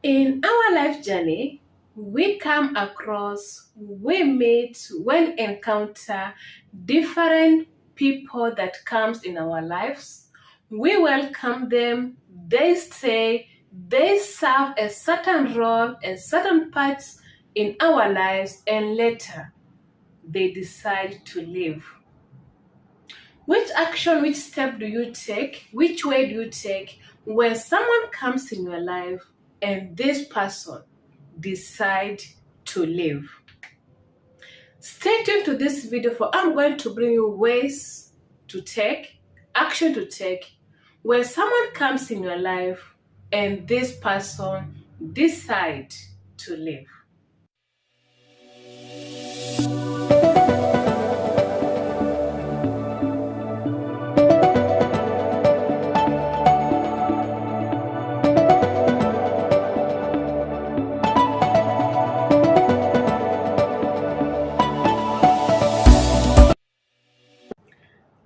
In our life journey, we meet, we encounter different people that comes in our lives. We welcome them, they stay, they serve a certain role, a certain parts in our lives, and later they decide to leave. Which action, which step do you take? Which way do you take when someone comes in your life and this person decide to leave? Stay tuned to this video for I'm going to bring you ways to take, action to take when someone comes in your life and this person decide to leave.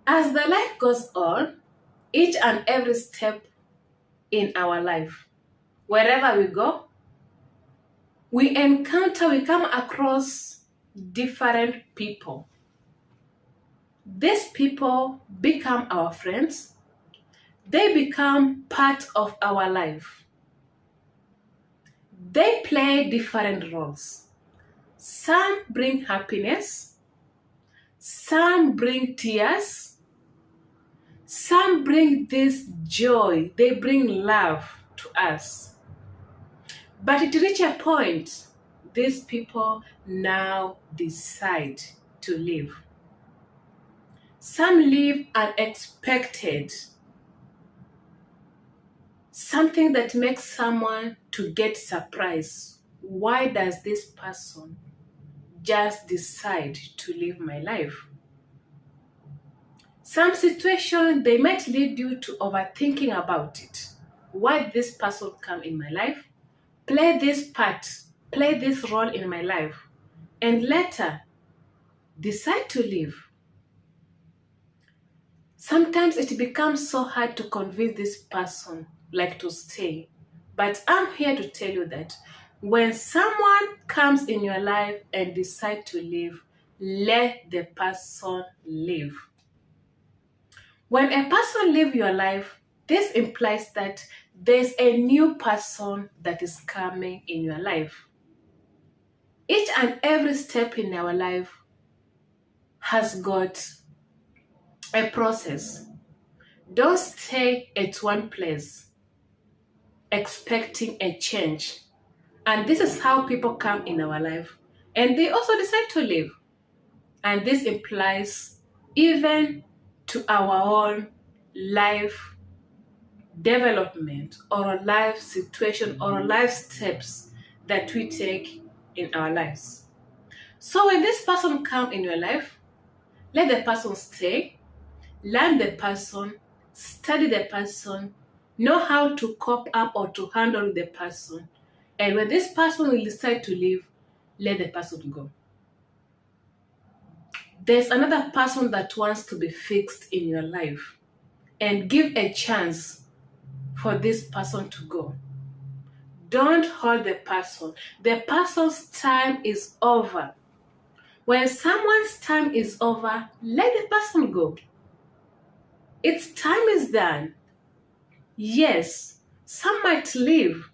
As the life goes on, each and every step in our life, wherever we go, we come across different people. These people become our friends, they become part of our life. They play different roles. Some bring happiness, some bring tears, some bring this joy, they bring love to us. But it reaches a point, these people now decide to leave. Some leave unexpected. Something that makes someone to get surprised. Why does this person just decide to live my life? Some situation, they might lead you to overthinking about it. Why this person come in my life, play this part, play this role in my life, and later decide to leave. Sometimes it becomes so hard to convince this person like to stay. But I'm here to tell you that when someone comes in your life and decide to leave, let the person leave. When a person leave your life, this implies that there's a new person that is coming in your life. Each and every step in our life has got a process. Don't stay at one place expecting a change. And this is how people come in our life. And they also decide to leave. And this implies even to our own life development or a life situation or a life steps that we take in our lives. So when this person come in your life, let the person stay, learn the person, study the person, know how to cope up or to handle the person. And when this person will decide to leave, let the person go. There's another person that wants to be fixed in your life, and give a chance for this person to go. Don't hold the person. The person's time is over. When someone's time is over, let the person go. Its time is done. Yes, some might leave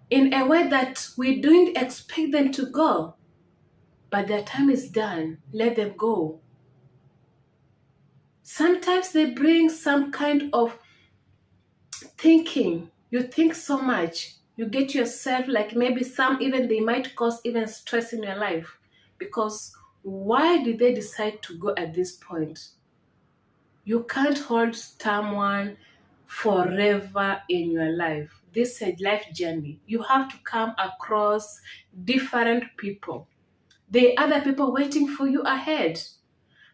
in a way that we don't expect them to go, but their time is done. Let them go. Sometimes they bring some kind of thinking. You think so much. You get yourself like maybe some even they might cause even stress in your life. Because why did they decide to go at this point? You can't hold someone forever in your life. This is a life journey. You have to come across different people. There are other people waiting for you ahead.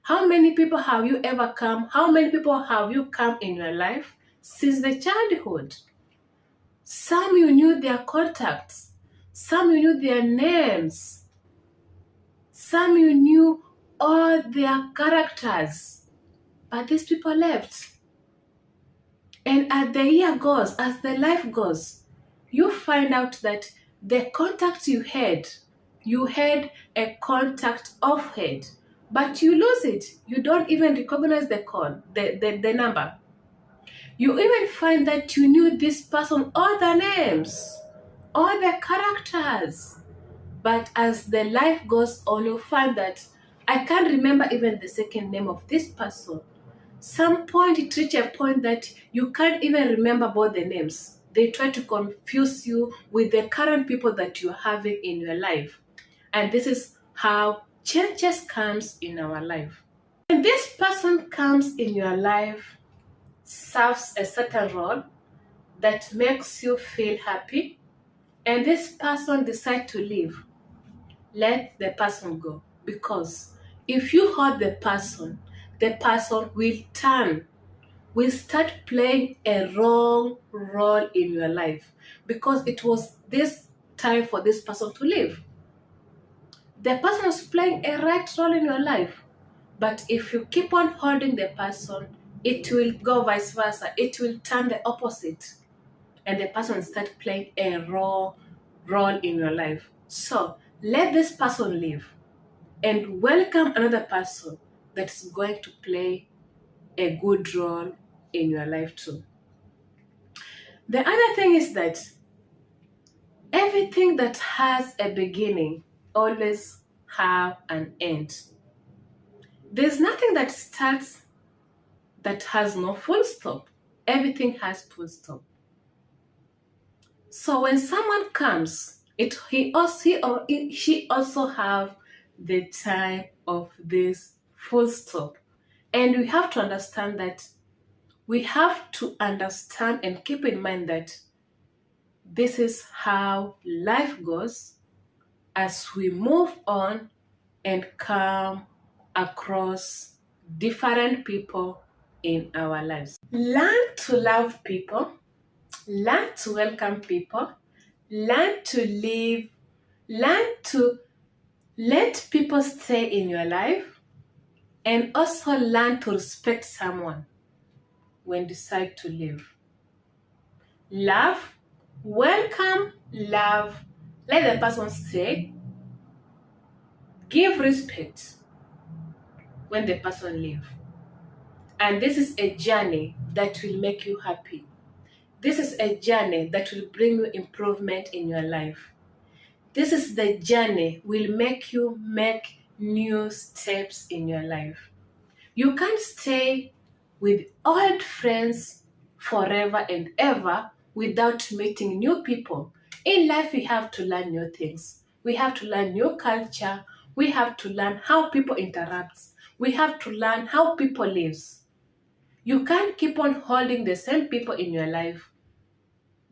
How many people have you ever come? How many people have you come in your life since the childhood? Some you knew their contacts. Some you knew their names. Some you knew all their characters. But these people left. And as the year goes, as the life goes, you find out that the contact you had a contact off head, but you lose it. You don't even recognize the number. You even find that you knew this person, all the names, all the characters. But as the life goes on, you find that I can't remember even the second name of this person. Some point it reach a point that you can't even remember both the names. They try to confuse you with the current people that you're having in your life. And this is how changes comes in our life. When this person comes in your life, serves a certain role that makes you feel happy, and this person decides to leave, let the person go. Because if you hurt the person will start playing a wrong role in your life, because it was this time for this person to leave. The person is playing a right role in your life, but if you keep on holding the person, it will go vice versa. It will turn the opposite, and the person will start playing a wrong role in your life. So let this person leave and welcome another person that's going to play a good role in your life too. The other thing is that everything that has a beginning always have an end. There's nothing that starts that has no full stop. Everything has full stop. So when someone comes, he or she also have the time of this full stop. And we have to understand that we have to understand and keep in mind that this is how life goes as we move on and come across different people in our lives. Learn to love people, learn to welcome people, learn to live, learn to let people stay in your life, and also learn to respect someone when decide to leave. Love, welcome, love, let the person stay, give respect when the person leave. And this is a journey that will make you happy. This is a journey that will bring you improvement in your life. This is the journey will make you make new steps in your life. You can't stay with old friends forever and ever without meeting new people. In life, we have to learn new things. We have to learn new culture. We have to learn how people interact. We have to learn how people live. You can't keep on holding the same people in your life,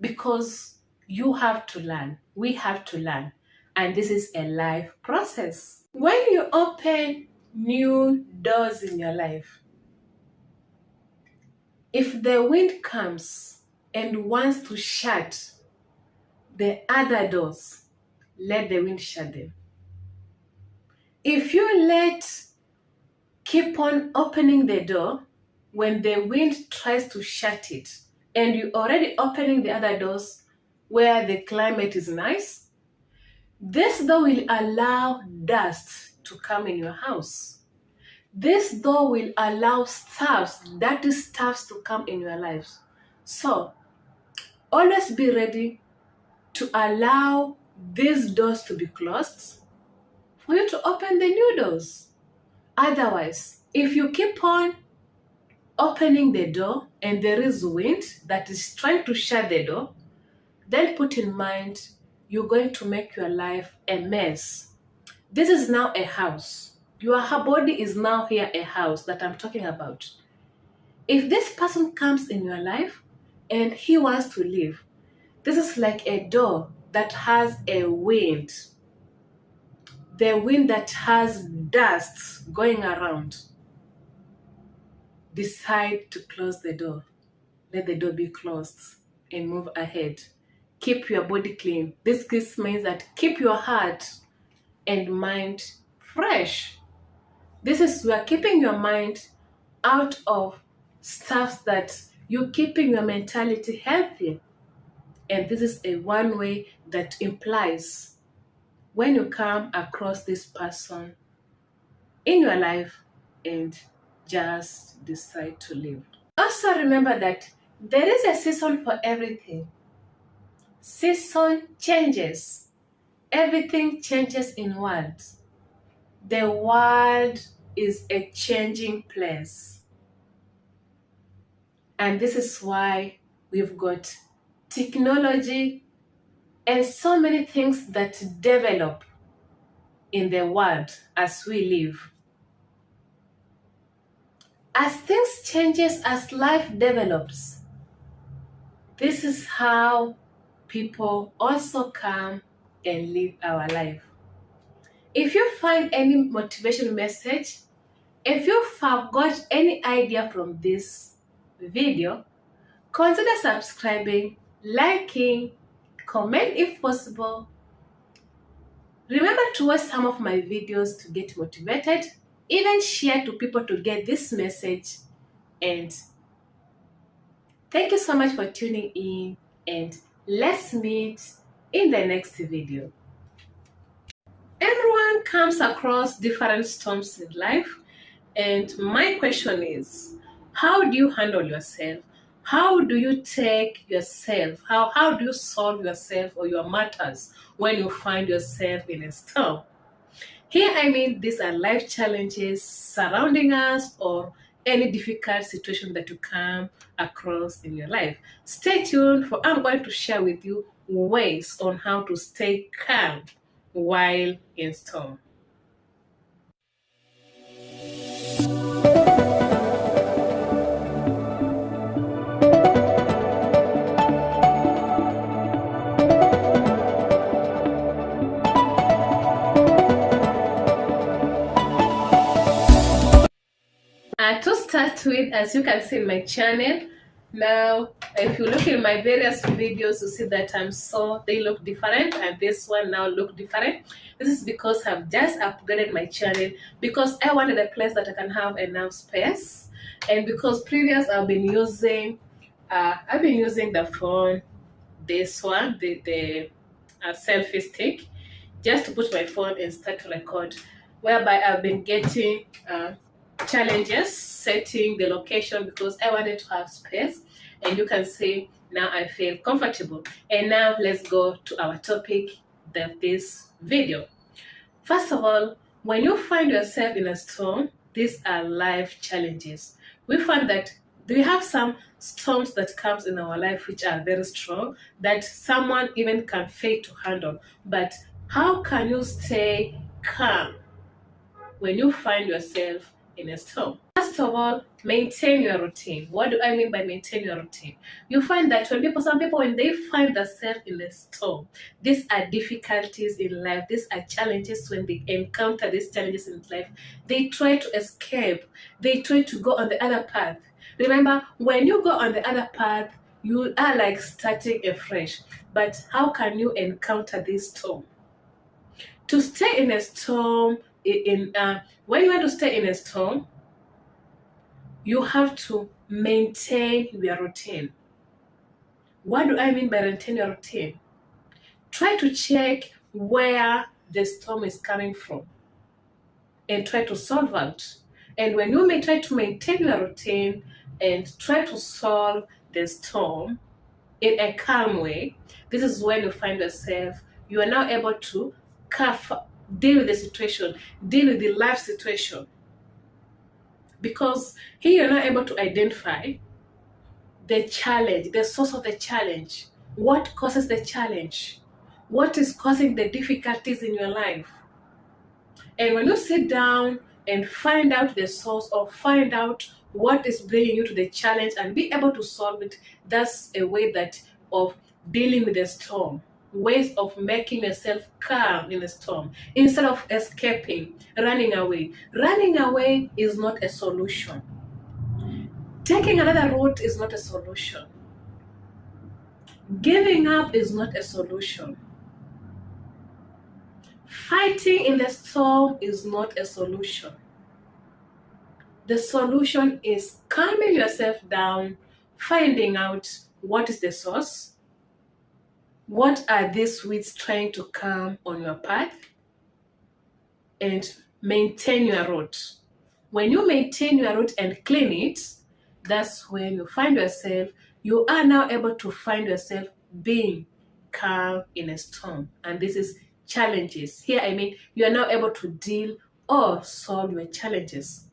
because you have to learn. We have to learn. And this is a life process. When you open new doors in your life, if the wind comes and wants to shut the other doors, let the wind shut them. If you keep on opening the door, when the wind tries to shut it, and you already opening the other doors where the climate is nice, this door will allow dust to come in your house. This door will allow dirty stuffs to come in your lives. So always be ready to allow these doors to be closed for you to open the new doors. Otherwise, if you keep on opening the door and there is wind that is trying to shut the door, then put in mind you're going to make your life a mess. This is now a house. Your body is now here a house that I'm talking about. If this person comes in your life and he wants to leave, this is like a door that has a wind. The wind that has dust going around. Decide to close the door. Let the door be closed and move ahead. Keep your body clean. This means that keep your heart and mind fresh. This is you are keeping your mind out of stuff that you're keeping your mentality healthy. And this is a one way that implies when you come across this person in your life and just decide to leave. Also remember that there is a season for everything. Season changes. Everything changes in world. The world is a changing place. And this is why we've got technology and so many things that develop in the world as we live. As things changes, as life develops, this is how people also come and live our life. If you find any motivation message, if you forgot any idea from this video, consider subscribing, liking, comment if possible. Remember to watch some of my videos to get motivated, even share to people to get this message. And thank you so much for tuning in, and let's meet in the next video. Everyone comes across different storms in life, and my question is, how do you handle yourself? How do you take yourself? How do you solve yourself or your matters when you find yourself in a storm? Here I mean these are life challenges surrounding us or any difficult situation that you come across in your life. Stay tuned, for I'm going to share with you ways on how to stay calm while in storm. To start with, as you can see in my channel, now if you look in my various videos, you see that they look different, and this one now look different. This is because I've just upgraded my channel, because I wanted a place that I can have enough space, and because previous I've been using the phone, this one, the selfie stick, just to put my phone and start to record, whereby I've been getting challenges setting the location because I wanted to have space. And you can see now I feel comfortable. And now let's go to our topic of this video. First of all, when you find yourself in a storm, these are life challenges. We find that we have some storms that comes in our life which are very strong, that someone even can fail to handle. But how can you stay calm when you find yourself in a storm? First of all, maintain your routine. What do I mean by maintain your routine? You find that some people, when they find themselves in a storm, these are difficulties in life, these are challenges. When they encounter these challenges in life, they try to escape, they try to go on the other path. Remember, when you go on the other path, you are like starting afresh. But how can you encounter this storm? To stay in a storm, when you want to stay in a storm, you have to maintain your routine. What do I mean by maintain your routine? Try to check where the storm is coming from and try to solve it. And when you may try to maintain your routine and try to solve the storm in a calm way, this is when you find yourself, you are now able to deal with the situation, deal with the life situation. Because here you're not able to identify the challenge, the source of the challenge. What causes the challenge? What is causing the difficulties in your life? And when you sit down and find out the source, or find out what is bringing you to the challenge and be able to solve it, that's a way of dealing with the storm. Ways of making yourself calm in a storm instead of escaping, running away. Running away is not a solution. Taking another route is not a solution. Giving up is not a solution. Fighting in the storm is not a solution. The solution is calming yourself down, finding out what is the source, What are these weeds trying to come on your path? And maintain your road. When you maintain your road and clean it, that's when you are now able to find yourself being calm in a storm. And this is challenges. Here, I mean, you are now able to deal or solve your challenges.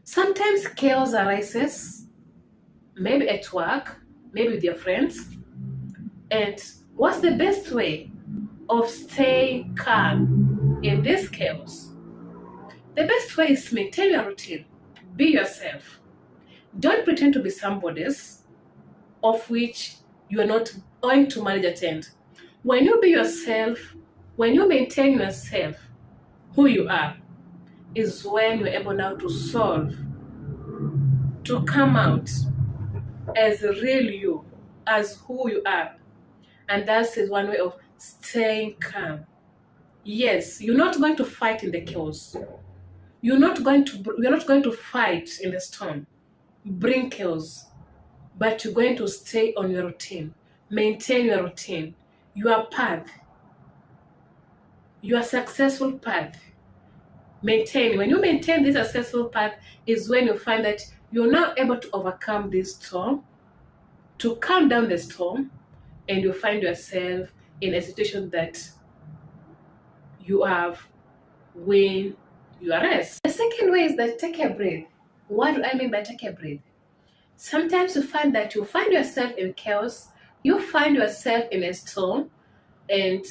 Sometimes chaos arises, maybe at work, maybe with your friends. And what's the best way of staying calm in this chaos? The best way is maintain your routine. Be yourself. Don't pretend to be somebody's of which you are not going to manage at end. When you be yourself, when you maintain yourself, who you are, is when you're able now to solve, to come out as real you, as who you are. And that is one way of staying calm. Yes, you're not going to fight in the chaos. You're not going to fight in the storm, bring chaos, but you're going to stay on your routine, maintain your routine, your path, your successful path. Maintain. When you maintain this successful path is when you find that you're now able to overcome this storm, to calm down the storm, and you find yourself in a situation that you have win your rest. The second way is that take a breath. What do I mean by take a breath? Sometimes you find that you find yourself in chaos, you find yourself in a storm, and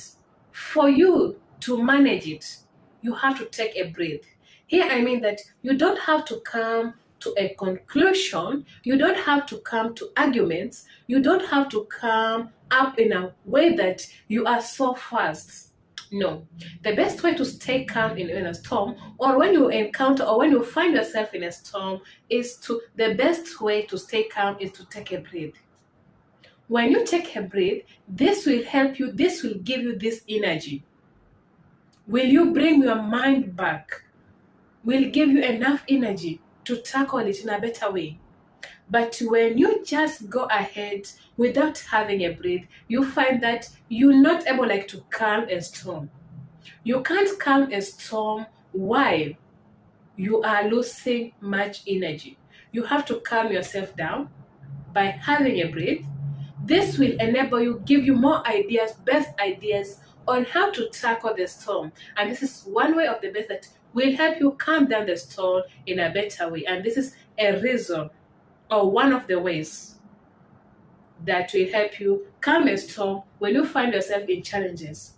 for you to manage it, you have to take a breath. Here I mean that you don't have to come to a conclusion, you don't have to come to arguments, you don't have to come up in a way that you are so fast. No. The best way to stay calm in a storm, or when you encounter or when you find yourself in a storm, the best way to stay calm is to take a breath. When you take a breath, this will help you, this will give you this energy. Will you bring your mind back? Will give you enough energy to tackle it in a better way. But when you just go ahead without having a breath, you find that you're not able to calm a storm. You can't calm a storm while you are losing much energy. You have to calm yourself down by having a breath. This will enable you, give you more ideas, best ideas on how to tackle the storm. And this is one way of the best that will help you calm down the storm in a better way. And this is a reason or one of the ways that will help you calm a storm when you find yourself in challenges.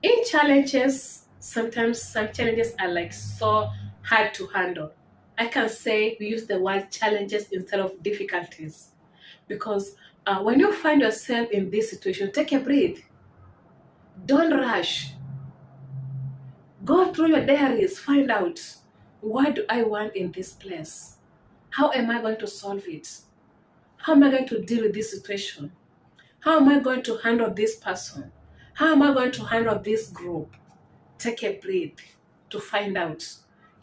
In challenges, sometimes some challenges are so hard to handle. I can say we use the word challenges instead of difficulties, because when you find yourself in this situation, take a breath. Don't rush. Go through your diaries, find out, what do I want in this place? How am I going to solve it? How am I going to deal with this situation? How am I going to handle this person? How am I going to handle this group? Take a breath to find out.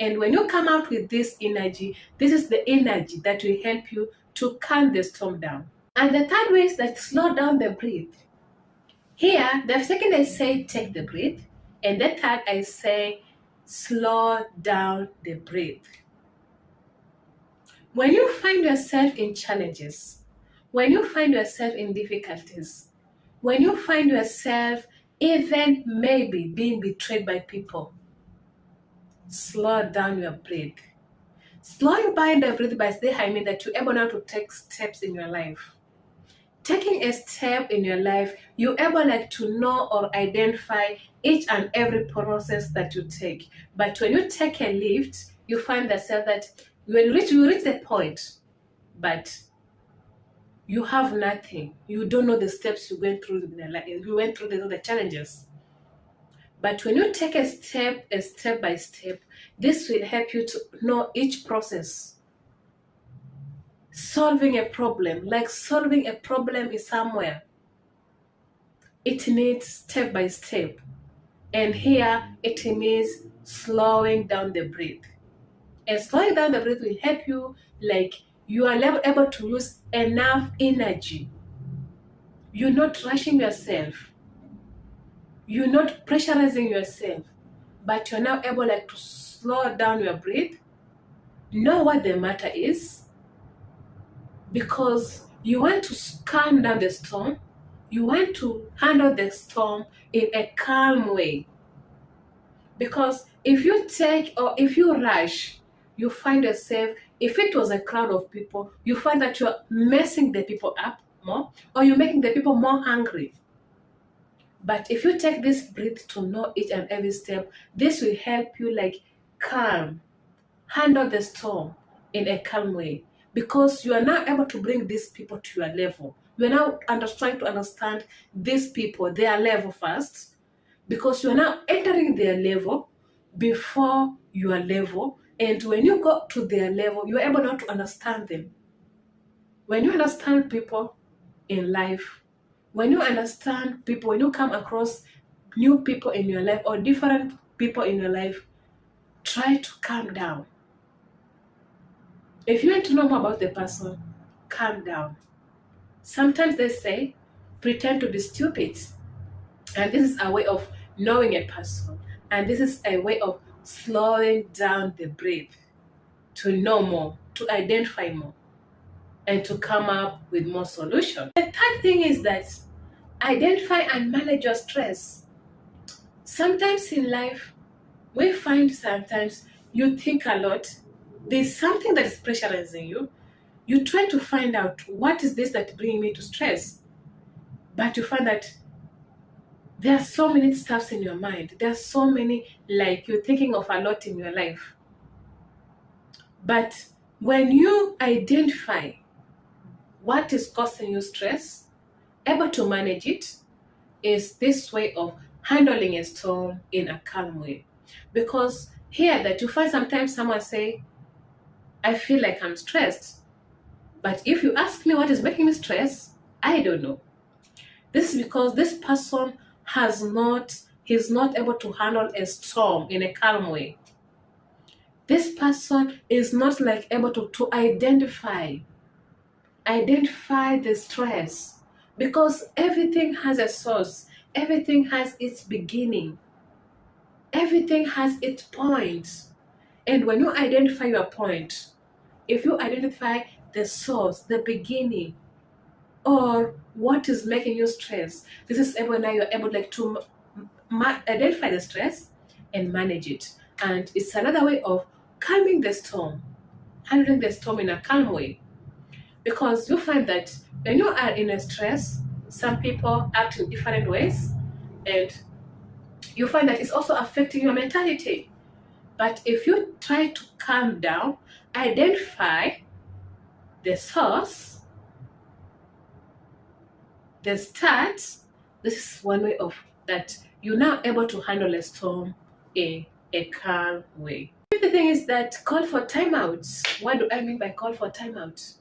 And when you come out with this energy, this is the energy that will help you to calm the storm down. And the third way is that slow down the breath. Here, the second I say take the breath, and the third I say slow down the breath. When you find yourself in challenges, when you find yourself in difficulties, when you find yourself even maybe being betrayed by people, slow down your breath. Slowing down the breath by this, I mean that you're able now to take steps in your life. Taking a step in your life, you're able to know or identify each and every process that you take. But when you take a lift, you find yourself that when you reach the point, but you have nothing. You don't know the steps you went through in life. You went through the challenges. But when you take a step by step, this will help you to know each process. Solving a problem, like solving a problem is somewhere. It needs step by step. And here it means slowing down the breath. And slowing down the breath will help you, you are able to use enough energy You're not rushing yourself. You're not pressurizing yourself, but you're now able like to slow down your breath, know what the matter is, because you want to calm down the storm. You want to handle the storm in a calm way. Because if you take or if you rush, you find yourself, if it was a crowd of people, you find that you're messing the people up more, or you're making the people more hungry. But if you take this breath to know each and every step, this will help you like calm, handle the storm in a calm way, because you are now able to bring these people to your level. You are now trying to understand these people, their level first, because you are now entering their level before your level. And when you go to their level, you are able now to understand them. When you understand people in life, when you understand people, when you come across new people in your life or different people in your life, try to calm down. If you want to know more about the person, calm down. Sometimes they say, pretend to be stupid. And this is a way of knowing a person. And this is a way of slowing down the breath to know more, to identify more, and to come up with more solutions. The third thing is that identify and manage your stress. Sometimes in life, we find sometimes you think a lot. There's something that is pressurizing you. You try to find out what is this that bringing me to stress. But you find that there are so many stuffs in your mind. There are so many, like you're thinking of a lot in your life. But when you identify what is causing you stress, able to manage it, is this way of handling a storm in a calm way. Because here that you find sometimes someone say, I feel like I'm stressed. But if you ask me what is making me stress, I don't know. This is because this person he's not able to handle a storm in a calm way. This person is not like able to identify the stress, because everything has a source, everything has its beginning, everything has its point. And when you identify your point, if you identify the source, the beginning, or what is making you stress, this is able now you're able like to identify the stress and manage it. And it's another way of calming the storm, handling the storm in a calm way. Because you find that when you are in a stress, some people act in different ways, and you find that it's also affecting your mentality. But if you try to calm down, identify the source, the start, this is one way of that you're now able to handle a storm in a calm way. The thing is that call for timeouts. What do I mean by call for timeout?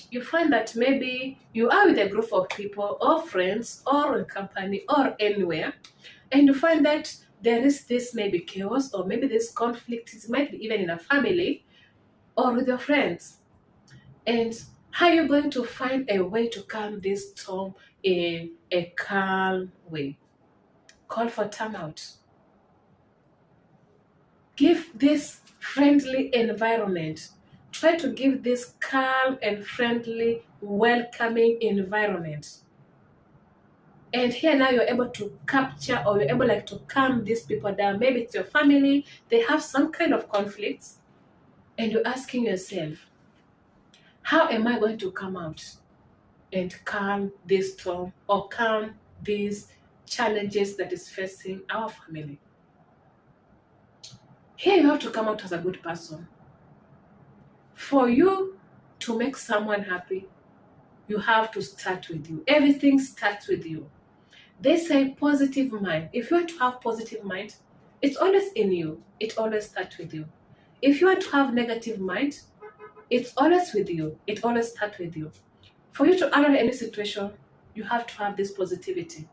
You find that maybe you are with a group of people or friends or a company or anywhere, and you find that there is this maybe chaos or maybe this conflict. It might be even in a family or with your friends. And how are you going to find a way to calm this storm in a calm way? Call for timeout. Give this friendly environment. Try to give this calm and friendly, welcoming environment. And here now you're able to capture, or you're able like to calm these people down. Maybe it's your family, they have some kind of conflicts, and you're asking yourself, how am I going to come out and calm this storm or calm these challenges that is facing our family? Here you have to come out as a good person. For you to make someone happy, you have to start with you. Everything starts with you. They say positive mind. If you want to have positive mind, it's always in you. It always starts with you. If you want to have negative mind, it's always with you. It always starts with you. For you to handle any situation, you have to have this positivity.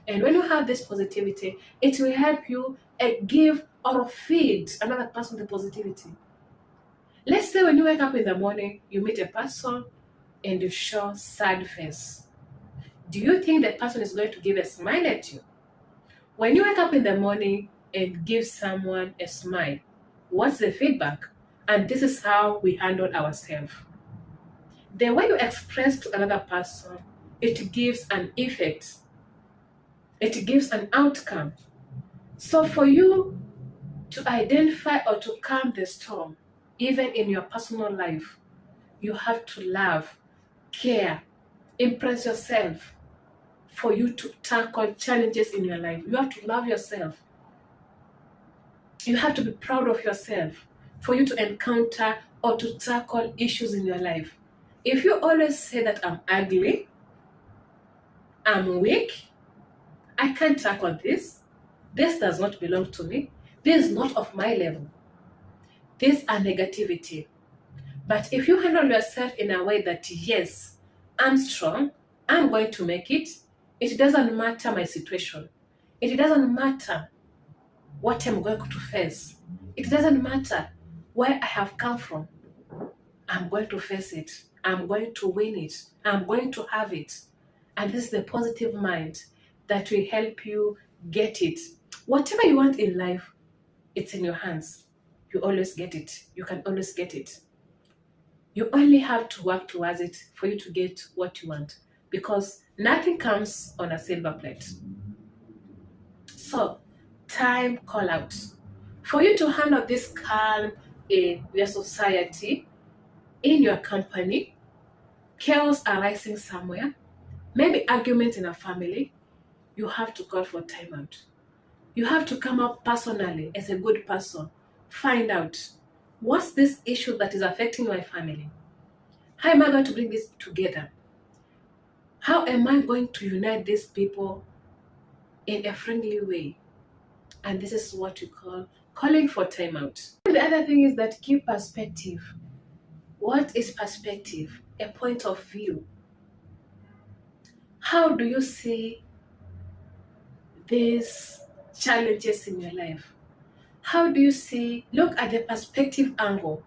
And when you have this positivity, it will help you give or feed another person the positivity. Let's say when you wake up in the morning, you meet a person and you show sad face. Do you think that person is going to give a smile at you? When you wake up in the morning and give someone a smile, what's the feedback? And this is how we handle ourselves. The way you express to another person, it gives an effect, it gives an outcome. So for you to identify or to calm the storm, even in your personal life, you have to love, care, impress yourself for you to tackle challenges in your life. You have to love yourself. You have to be proud of yourself for you to encounter or to tackle issues in your life. If you always say that I'm ugly, I'm weak, I can't tackle this does not belong to me, this is not of my level, these are negativity. But if you handle yourself in a way that, yes, I'm strong, I'm going to make it, it doesn't matter my situation, it doesn't matter what I'm going to face, it doesn't matter where I have come from, I'm going to face it, I'm going to win it, I'm going to have it. And this is the positive mind that will help you get it. Whatever you want in life, it's in your hands. You always get it. You can always get it. You only have to work towards it for you to get what you want, because nothing comes on a silver plate. So, time call out. For you to handle this calm in your society, in your company, chaos arising somewhere, maybe argument in a family, you have to call for timeout. You have to come up personally as a good person. Find out, what's this issue that is affecting my family? How am I going to bring this together? How am I going to unite these people in a friendly way? And this is what we call calling for timeout. The other thing is that keep perspective. What is perspective? A point of view. How do you see these challenges in your life? How do you see, look at the perspective angle.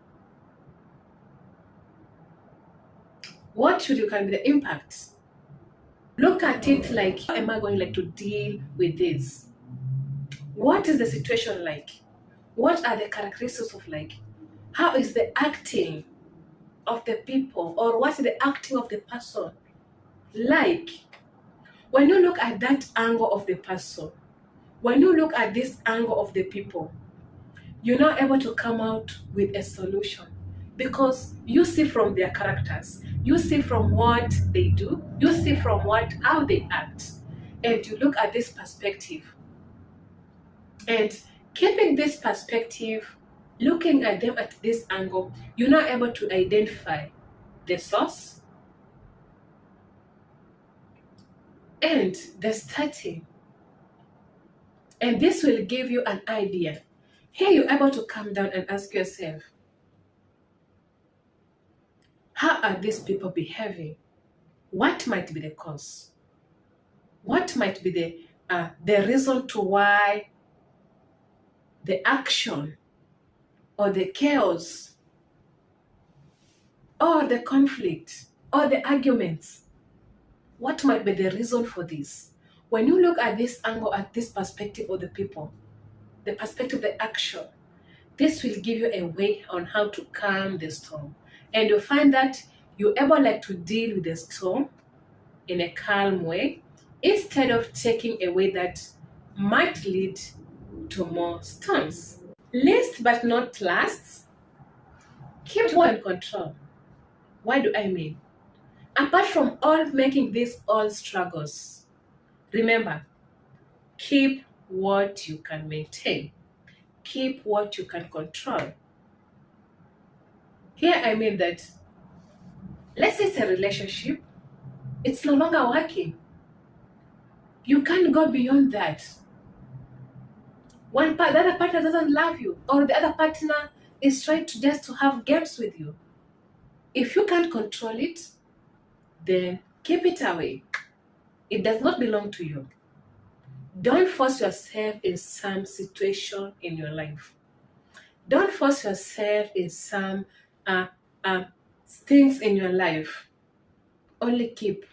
What should you can be the impact? Look at it like, how am I going to deal with this? What is the situation like? What are the characteristics of how is the acting of the people, or what is the acting of the person like? When you look at that angle of the person, when you look at this angle of the people, you're not able to come out with a solution, because you see from their characters, you see from what they do, you see from how they act, and you look at this perspective. And keeping this perspective, looking at them at this angle, you're not able to identify the source and the starting. And this will give you an idea. Here you're able to come down and ask yourself, how are these people behaving? What might be the cause? What might be the reason to why the action or the chaos or the conflict or the arguments? What might be the reason for this? When you look at this angle, at this perspective of the people, the perspective of the action, this will give you a way on how to calm the storm. And you'll find that you're able to deal with the storm in a calm way, instead of taking a way that might lead to more storms. Last but not last, keep what in control. What do I mean? Apart from all making these all struggles, remember, keep what you can maintain. Keep what you can control. Here I mean that, let's say it's a relationship, it's no longer working. You can't go beyond that. The other partner doesn't love you, or the other partner is trying to just to have games with you. If you can't control it, then keep it away. It does not belong to you. Don't force yourself in some situation in your life. Don't force yourself in some things in your life. Only keep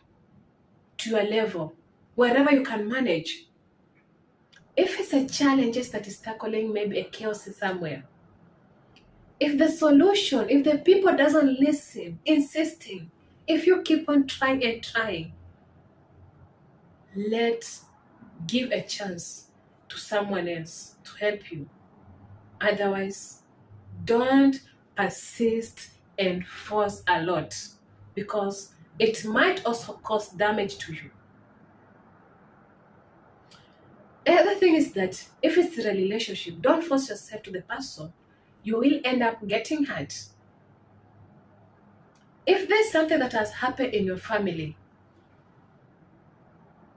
to your level, wherever you can manage. If it's a challenge that is tackling maybe a chaos somewhere, if the solution, if the people doesn't listen, insisting, if you keep on trying and trying, let's give a chance to someone else to help you. Otherwise, don't persist and force a lot, because it might also cause damage to you. The other thing is that if it's a relationship, don't force yourself to the person. You will end up getting hurt. If there's something that has happened in your family,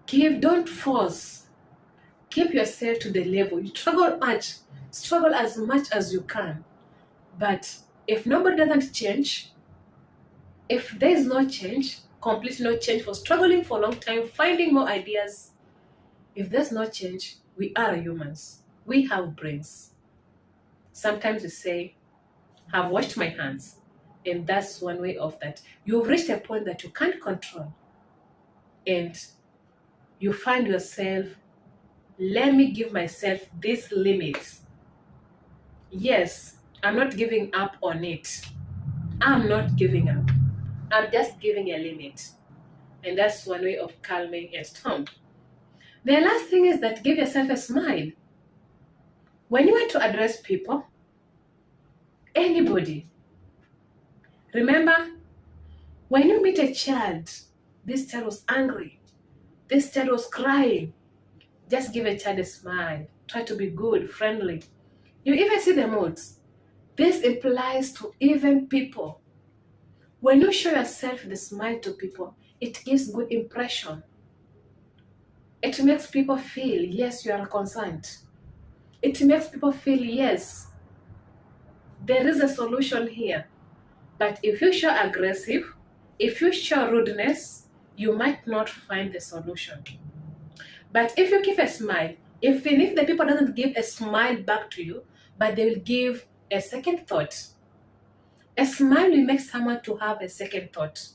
don't force. Keep yourself to the level. You struggle as much as you can. But if nobody doesn't change, if there's no change, completely no change for struggling for a long time, finding more ideas, if there's no change, we are humans. We have brains. Sometimes we say, I've washed my hands. And that's one way of that. You've reached a point that you can't control. And you find yourself, let me give myself this limit. Yes, I'm not giving up on it. I'm not giving up. I'm just giving a limit. And that's one way of calming a storm. The last thing is that give yourself a smile. When you want to address people, anybody, remember, when you meet a child, this child was angry, this child was crying, just give a child a smile. Try to be good, friendly. You even see the moods. This implies to even people. When you show yourself the smile to people, it gives good impression. It makes people feel, yes, you are concerned. It makes people feel, yes, there is a solution here. But if you show aggressive, if you show rudeness, you might not find the solution. But if you give a smile, even if the people doesn't give a smile back to you, but they will give a second thought. A smile will make someone to have a second thought.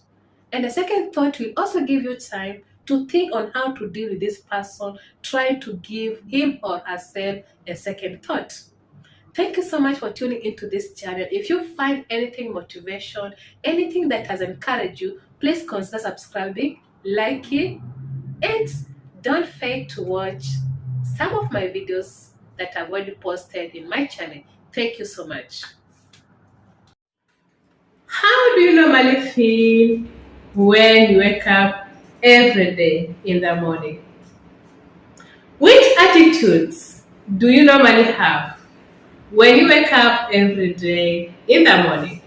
And a second thought will also give you time to think on how to deal with this person, trying to give him or herself a second thought. Thank you so much for tuning into this channel. If you find anything motivation, anything that has encouraged you, please consider subscribing, liking, and don't fail to watch some of my videos that I've already posted in my channel. Thank you so much. How do you normally feel when you wake up every day in the morning? Which attitudes do you normally have when you wake up every day in the morning?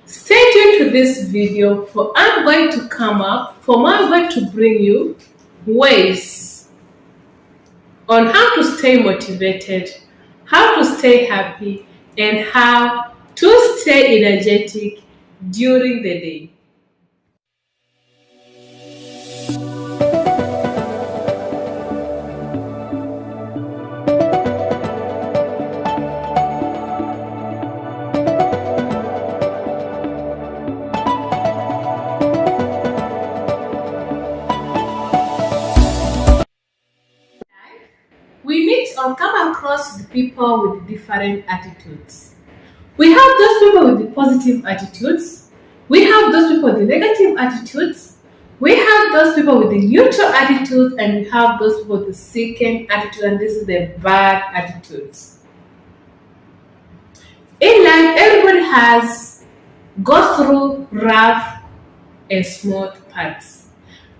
Stay tuned to this video, for I'm going to bring you ways on how to stay motivated, how to stay happy, and how to stay energetic during the day. We meet or come across the people with different attitudes. We have those people with the positive attitudes. We have those people with the negative attitudes. We have those people with the neutral attitudes, and we have those people with the seeking attitude, and this is the bad attitudes. In life, everybody has gone through rough and smooth parts.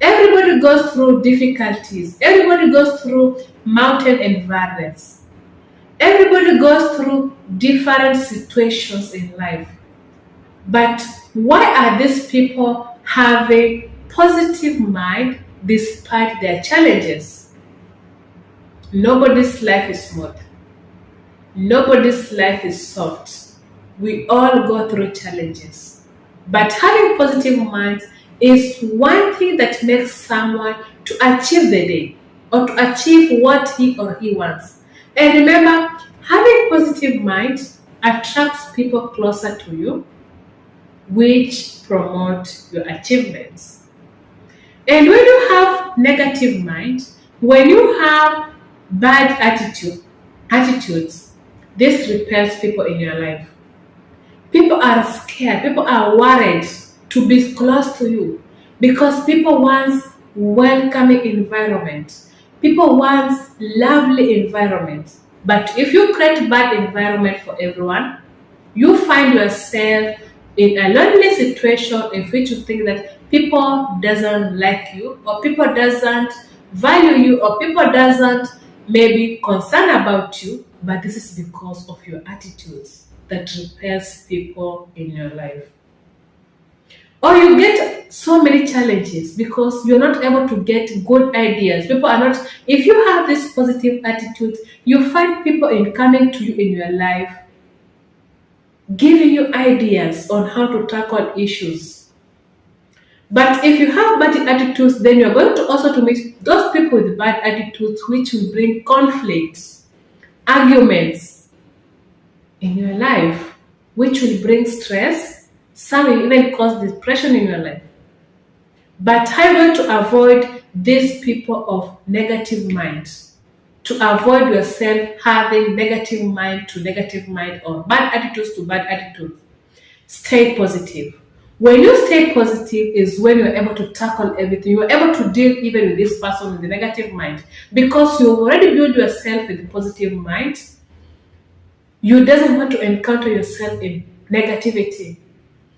Everybody goes through difficulties. Everybody goes through mountain environments. Everybody goes through different situations in life. But why are these people having positive mind despite their challenges? Nobody's life is smooth. Nobody's life is soft. We all go through challenges. But having positive minds is one thing that makes someone to achieve the day or to achieve what he or he wants. And remember, having positive mind attracts people closer to you, which promote your achievements. And when you have negative mind, when you have bad attitudes, this repels people in your life. People are scared, people are worried to be close to you because people want welcoming environment. People want lovely environment. But if you create bad environment for everyone, you find yourself in a lonely situation in which you think that people doesn't like you or people doesn't value you or people doesn't maybe concern about you, but this is because of your attitudes that repels people in your life. Or you get so many challenges because you're not able to get good ideas. People are not, if you have this positive attitude, you find people in coming to you in your life giving you ideas on how to tackle issues. But if you have bad attitudes, then you're going to also to meet those people with bad attitudes, which will bring conflicts, arguments in your life, which will bring stress. Some will even cause depression in your life. But how are you going to avoid these people of negative mind? To avoid yourself having negative mind to negative mind or bad attitudes to bad attitudes. Stay positive. When you stay positive is when you're able to tackle everything. You're able to deal even with this person with the negative mind because you've already built yourself with a positive mind. You doesn't want to encounter yourself in negativity.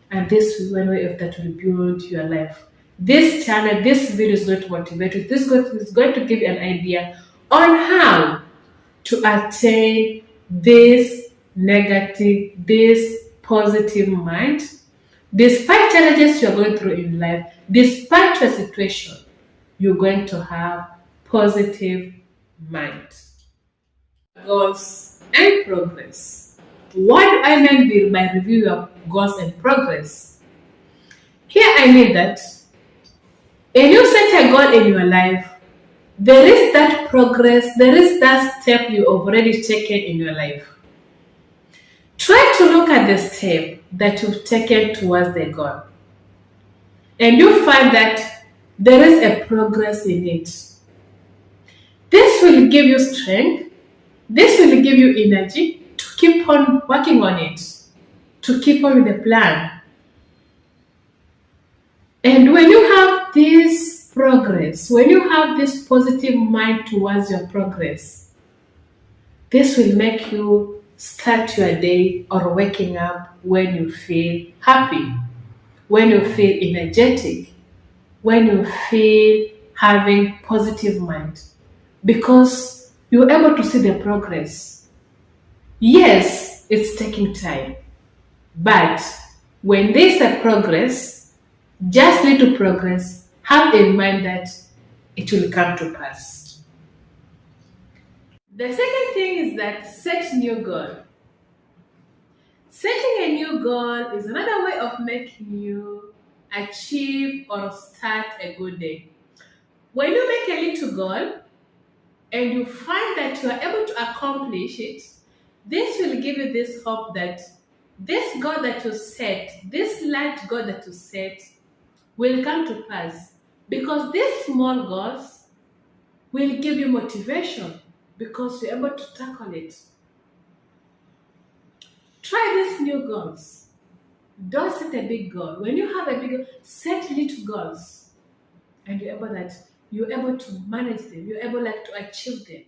And this is one way of that will build your life. This channel, this video is going to motivate you. This is going to give you an idea on how to attain this positive mind. Despite challenges you're going through in life, despite your situation, you're going to have positive mind. Goals and progress. What do I mean by review your goals and progress? Here I mean that when you set a goal in your life, there is that progress, there is that step you already taken in your life. Try to look at the step that you've taken towards the goal, and you find that there is a progress in it. This will give you strength, this will give you energy to keep on working on it, to keep on with the plan. And when you have this progress, when you have this positive mind towards your progress, this will make you start your day or waking up when you feel happy, when you feel energetic, when you feel having positive mind because you're able to see the progress. Yes, it's taking time, but when there's a progress, just little progress, have in mind that it will come to pass. The second thing is that set new goal. Setting a new goal is another way of making you achieve or start a good day. When you make a little goal and you find that you are able to accomplish it, this will give you this hope that this goal that you set, this large goal that you set, will come to pass because these small goals will give you motivation because you're able to tackle it. Try these new goals. Don't set a big goal. When you have a big goal, set little goals, and you're able to manage them. You're able to achieve them,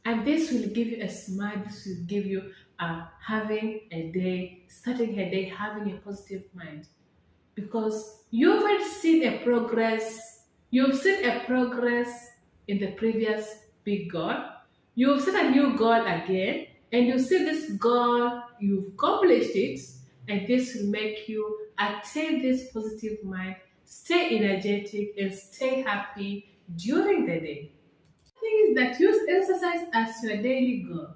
and this will give you a smile. This will give you having a day, starting a day, having a positive mind, because you've already seen a progress. You've seen a progress in the previous big goal. You've set a new goal again, and you see this goal, you've accomplished it, and this will make you attain this positive mind, stay energetic, and stay happy during the day. The thing is that use exercise as your daily goal.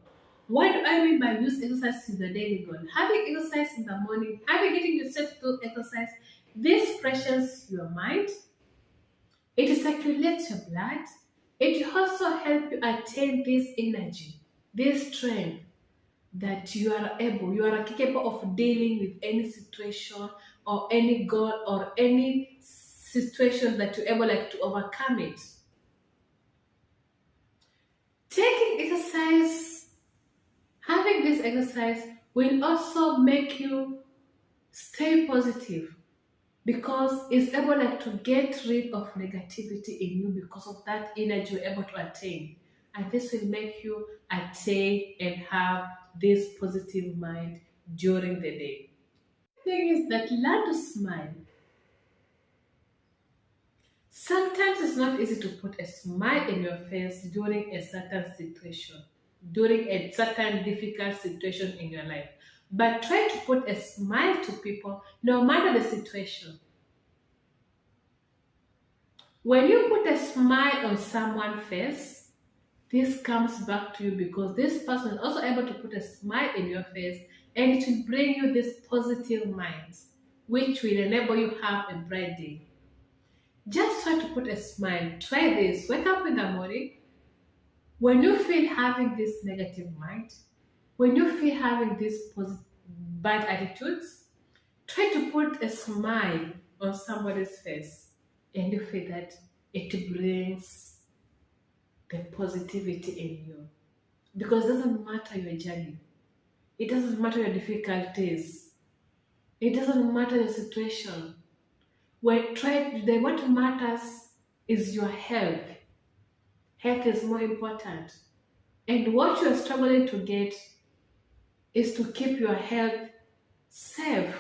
What do I mean by use exercise as your daily goal? Having exercise in the morning, having getting yourself to exercise, this freshens your mind, it circulates your blood, it also helps you attain this energy, this strength that you are capable of dealing with any situation or any goal or any situation that you're able to overcome it. Taking exercise, having this exercise will also make you stay positive because it's able to get rid of negativity in you because of that energy you're able to attain. And this will make you attain and have this positive mind during the day. Thing is that learn to smile. Sometimes it's not easy to put a smile in your face during a certain situation, during a certain difficult situation in your life. But try to put a smile to people no matter the situation. When you put a smile on someone's face, this comes back to you because this person is also able to put a smile in your face and it will bring you this positive mind, which will enable you have a bright day. Just try to put a smile. Try this. Wake up in the morning. When you feel having this negative mind, when you feel having these bad attitudes, try to put a smile on somebody's face and you feel that it brings the positivity in you. Because it doesn't matter your journey, it doesn't matter your difficulties, it doesn't matter your situation. What matters is your health. Health is more important. And what you're struggling to get is to keep your health safe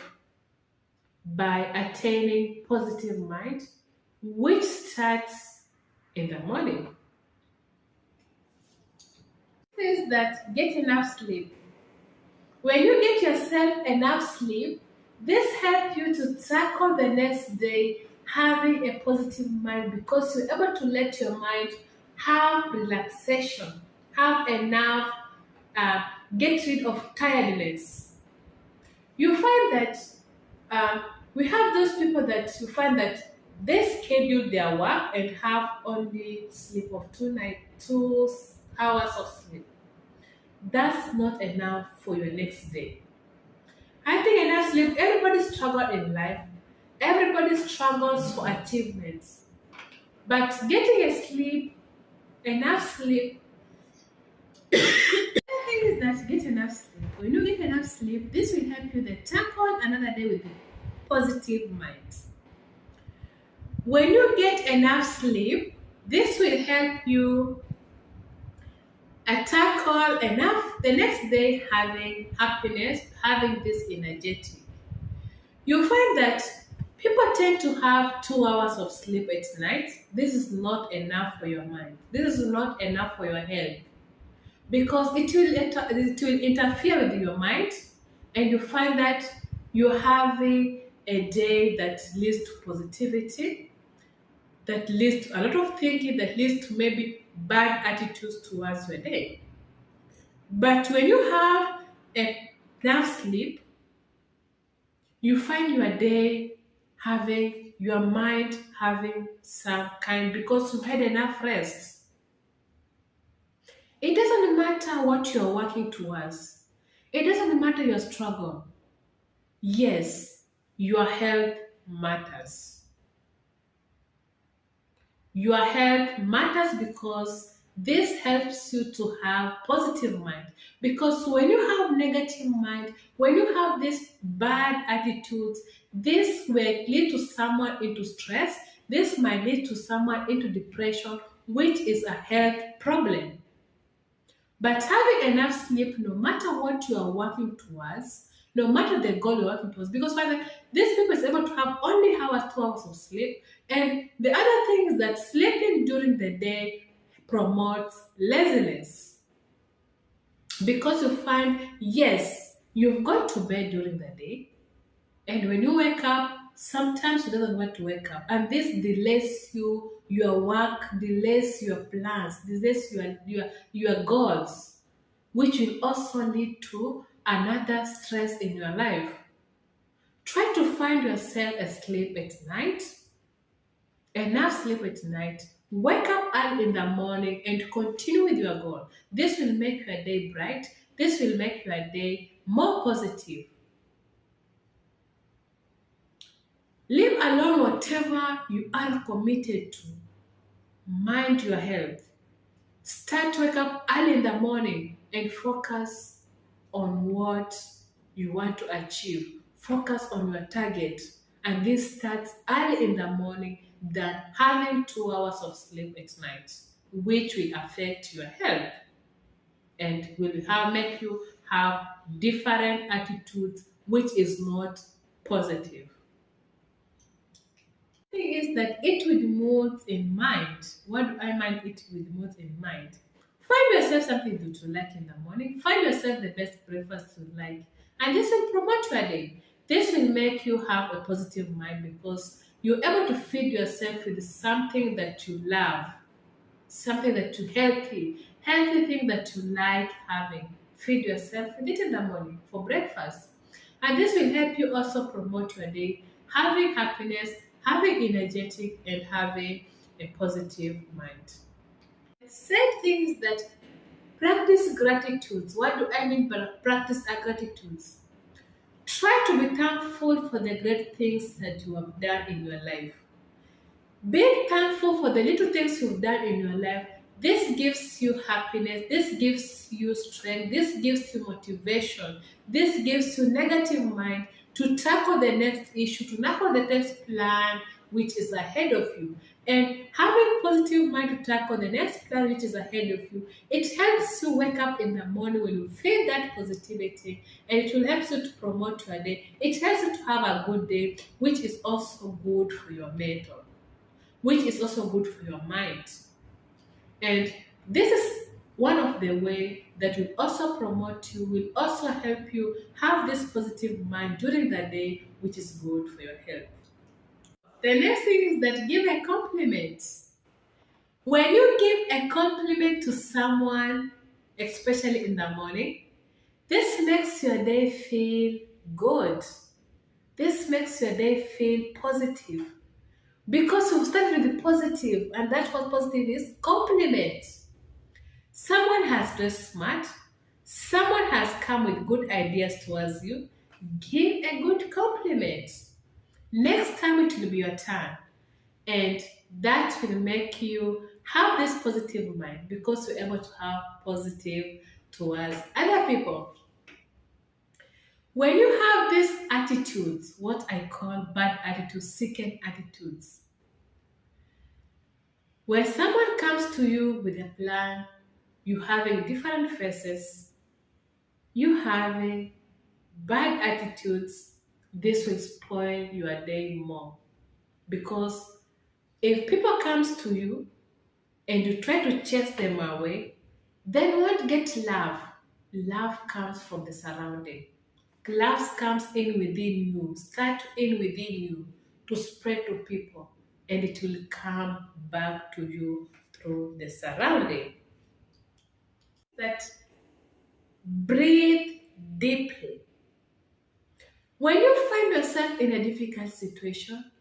by attaining positive mind, which starts in the morning. Is that get enough sleep. When you get yourself enough sleep, this helps you to tackle the next day having a positive mind because you're able to let your mind have relaxation, have enough, uh, get rid of tiredness. You find that we have those people that you find that they schedule their work and have only sleep of 2 hours of sleep. That's not enough for your next day. I think enough sleep, everybody struggles in life. Everybody struggles for achievements. But getting enough sleep, the thing is that get enough sleep. When you get enough sleep, this will help you then tackle another day with a positive mind. When you get enough sleep, this will help you tackle enough the next day having happiness, having this energetic. You find that people tend to have 2 hours of sleep at night. This is not enough for your mind. This is not enough for your health because it will interfere with your mind, and you find that you're having a day that leads to positivity, that leads to a lot of thinking, that leads to maybe bad attitudes towards your day. But when you have enough sleep, you find your day having your mind having some kind because you've had enough rest. It doesn't matter what you're working towards. It doesn't matter your struggle. Yes, your health matters. Your health matters because this helps you to have positive mind. Because when you have negative mind, when you have these bad attitudes, this will lead to someone into stress. This might lead to someone into depression, which is a health problem. But having enough sleep, no matter what you are working towards, no matter the goal you're working towards, because finally, these people is able to have only 2 hours of sleep. And the other thing is that sleeping during the day promotes laziness. Because you find, yes, you've gone to bed during the day, and when you wake up, sometimes you don't want to wake up. And this delays your work, delays your plans, delays your goals, which will also lead to another stress in your life. Try to find yourself asleep at night, enough sleep at night. Wake up early in the morning and continue with your goal. This will make your day bright. This will make your day more positive. Leave alone whatever you are committed to. Mind your health. Start to wake up early in the morning and focus on what you want to achieve. Focus on your target. And this starts early in the morning than having 2 hours of sleep at night, which will affect your health and will make you have different attitudes, which is not positive. Thing is that eat with moods in mind. What do I mean eat with moods in mind? Find yourself something that you like in the morning. Find yourself the best breakfast you like. And this will promote your day. This will make you have a positive mind because you're able to feed yourself with something that you love, something that you healthy thing that you like having. Feed yourself with it in the morning for breakfast. And this will help you also promote your day, having happiness, having energetic, and having a positive mind. Same things that practice gratitudes. What do I mean by practice gratitudes? Try to be thankful for the great things that you have done in your life. Being thankful for the little things you've done in your life, this gives you happiness, this gives you strength, this gives you motivation, this gives you negative mind to tackle the next issue, to tackle the next plan which is ahead of you. And having positive mind to tackle the next plan which is ahead of you, it helps you wake up in the morning when you feel that positivity and it will help you to promote your day. It helps you to have a good day, which is also good for your mental, which is also good for your mind. And this is one of the way that will also promote you, will also help you have this positive mind during the day, which is good for your health. The next thing is that give a compliment. When you give a compliment to someone, especially in the morning, this makes your day feel good. This makes your day feel positive. Because you start with the positive, and that's what positive is compliment. Someone has dressed smart, someone has come with good ideas towards you. Give a good compliment. Next time it will be your turn, and that will make you have this positive mind because you're able to have positive towards other people. When you have these attitudes, what I call bad attitudes, seeking attitudes, when someone comes to you with a plan, you having different faces, you having bad attitudes, this will spoil your day more. Because if people comes to you and you try to chase them away, then you won't get love. Love comes from the surrounding. Love comes in within you, start in within you to spread to people, and it will come back to you through the surrounding. That breathe deeply. When you find yourself in a difficult situation,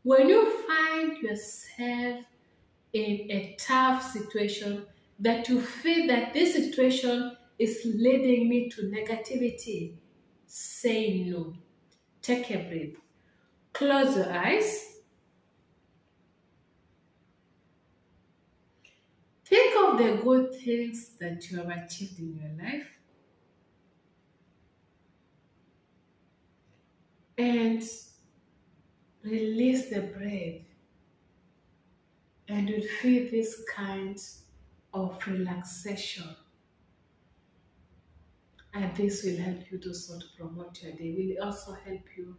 when you find yourself in a tough situation, that you feel that this situation is leading me to negativity, say no. Take a breath. Close your eyes. Think of the good things that you have achieved in your life and release the breath, and you'll feel this kind of relaxation. And this will help you to sort of promote your day. Will also help you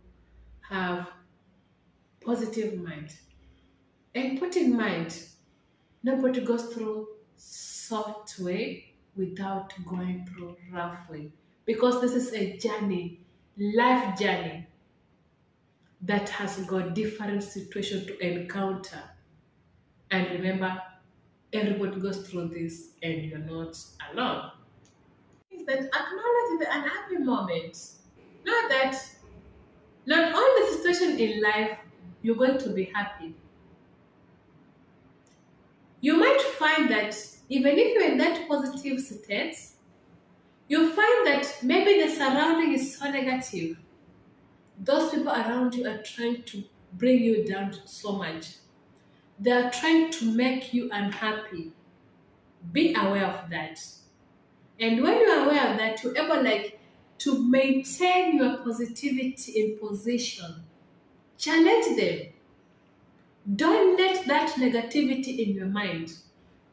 have positive mind. And put in mind, nobody goes through soft way without going through rough way. Because this is a journey, life journey that has got different situations to encounter. And remember, everybody goes through this and you're not alone. Is that acknowledge the unhappy moments. Know that not all the situation in life you're going to be happy. You might find that even if you're in that positive state, you find that maybe the surrounding is so negative. Those people around you are trying to bring you down so much. They are trying to make you unhappy. Be aware of that. And when you are aware of that, you're able to maintain your positivity in position. Challenge them. Don't let that negativity in your mind,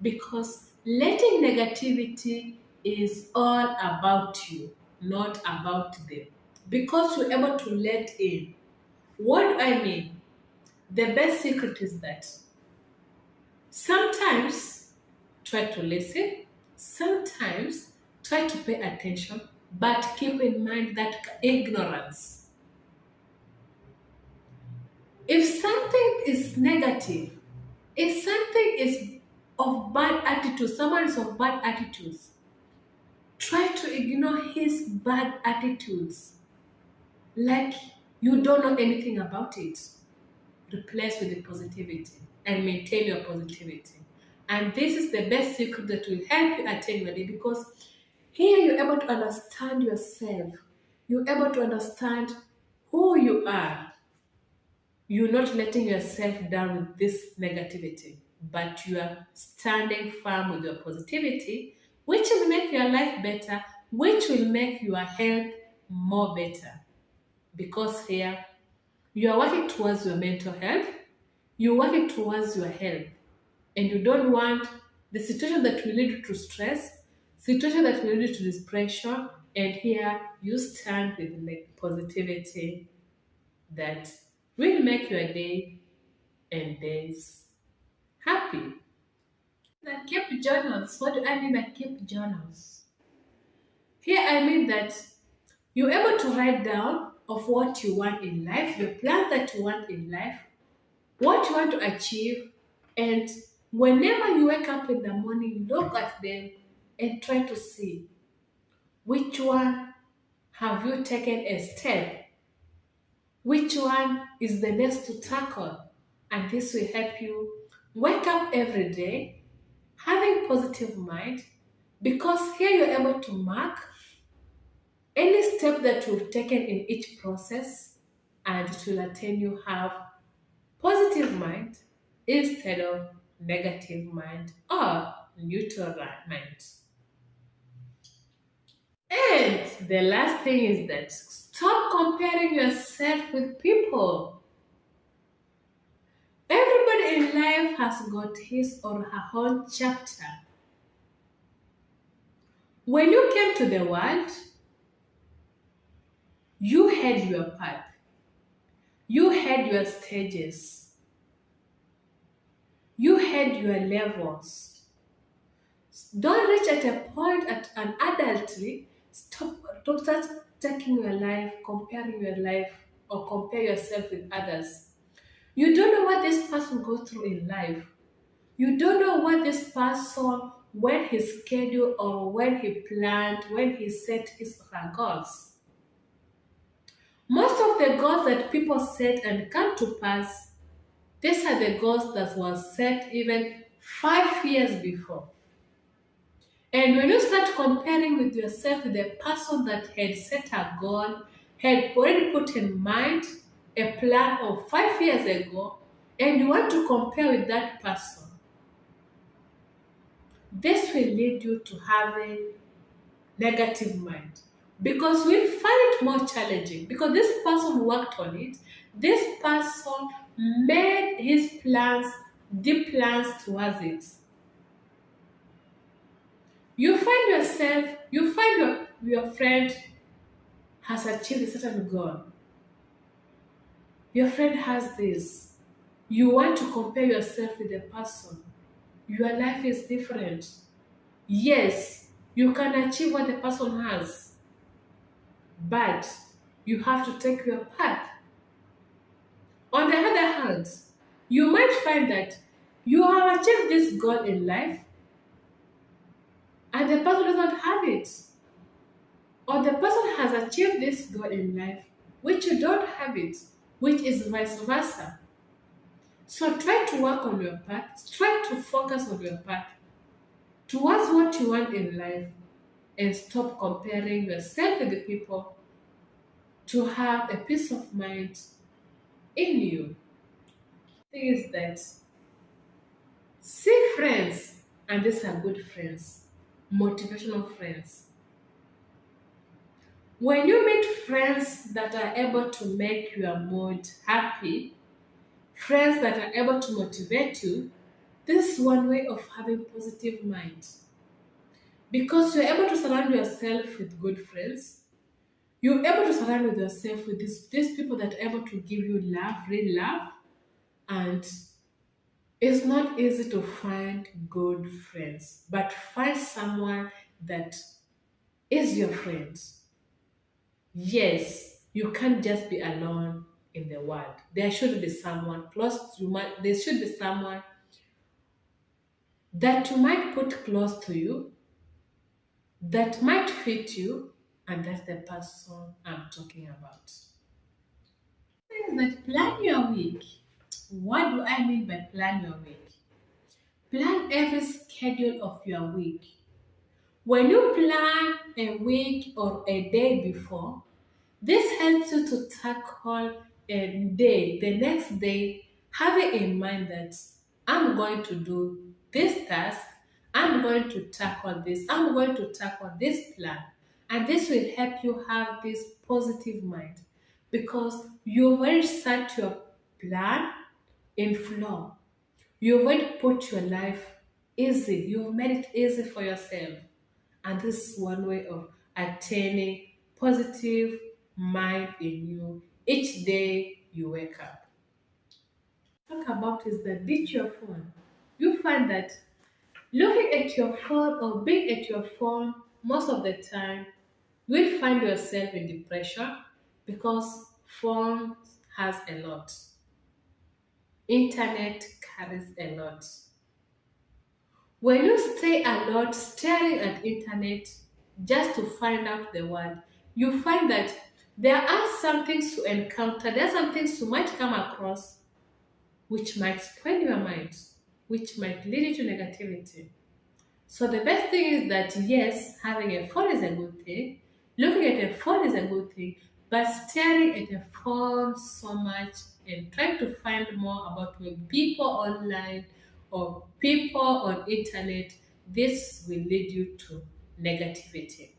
because letting negativity is all about you, not about them. Because you're able to let in. What do I mean? The best secret is that sometimes try to listen, sometimes try to pay attention, but keep in mind that ignorance. If something is negative, if something is of bad attitude, someone is of bad attitudes, try to ignore his bad attitudes like you don't know anything about it. Replace with the positivity and maintain your positivity. And this is the best secret that will help you attain your day, because here you're able to understand yourself. You're able to understand who you are. You're not letting yourself down with this negativity, but you are standing firm with your positivity, which will make your life better, which will make your health more better. Because here you are working towards your mental health, you're working towards your health, and you don't want the situation that will lead you to stress, situation that will lead you to depression, and here you stand with positivity that will make your day and days happy. Now, keep journals. What do I mean by keep journals? Here I mean that you're able to write down of what you want in life, your plans that you want in life, what you want to achieve, and whenever you wake up in the morning, look at them and try to see which one have you taken a step, which one is the next to tackle, and this will help you wake up every day having positive mind, because here you're able to mark any step that you've taken in each process, and it will attain you have positive mind instead of negative mind or neutral mind. And the last thing is that stop comparing yourself with people. Everybody in life has got his or her own chapter. When you came to the world, you had your path, you had your stages, you had your levels. Don't reach at a point at an adultry, don't start taking your life, comparing your life, or compare yourself with others. You don't know what this person goes through in life. You don't know what this person, when he scheduled or when he planned, when he set his or her goals. Most of the goals that people set and come to pass, these are the goals that were set even 5 years before. And when you start comparing with yourself with the person that had set a goal, had already put in mind a plan of 5 years ago, and you want to compare with that person, this will lead you to have a negative mind, because we'll find it more challenging, because this person worked on it, this person made his plans, deep plans towards it. You find your friend has achieved a certain goal. Your friend has this. You want to compare yourself with the person. Your life is different. Yes, you can achieve what the person has, but you have to take your path. On the other hand, you might find that you have achieved this goal in life and the person does not have it. Or the person has achieved this goal in life which you don't have it, which is vice versa. So try to work on your path, try to focus on your path towards what you want in life, and stop comparing yourself with the people to have a peace of mind in you. Thing is that see friends, and these are good friends, motivational friends. When you meet friends that are able to make your mood happy, friends that are able to motivate you, this is one way of having positive mind. Because you're able to surround yourself with good friends, you're able to surround with yourself with these people that are able to give you love, real love, and it's not easy to find good friends, but find someone that is your friend. Yes, you can't just be alone in the world. There should be someone close to you. There should be someone that you might put close to you, that might fit you, and that's the person I'm talking about. Things that plan your week. What do I mean by plan your week? Plan every schedule of your week. When you plan a week or a day before, this helps you to tackle a day, the next day, having in mind that I'm going to do this task, I'm going to tackle this, I'm going to tackle this plan. And this will help you have this positive mind because you've already set your plan in flow. You've already put your life easy, you've made it easy for yourself. And this is one way of attaining positive mind in you each day you wake up. Talk about is that ditch your phone. You find that looking at your phone or being at your phone most of the time, you will find yourself in depression because phone has a lot. Internet carries a lot. When you stay a lot staring at internet just to find out the world, you find that there are some things to encounter, there are some things you might come across which might spoil your mind, which might lead you to negativity. So the best thing is that yes, having a phone is a good thing, looking at a phone is a good thing, but staring at a phone so much and trying to find more about people online or people on internet, this will lead you to negativity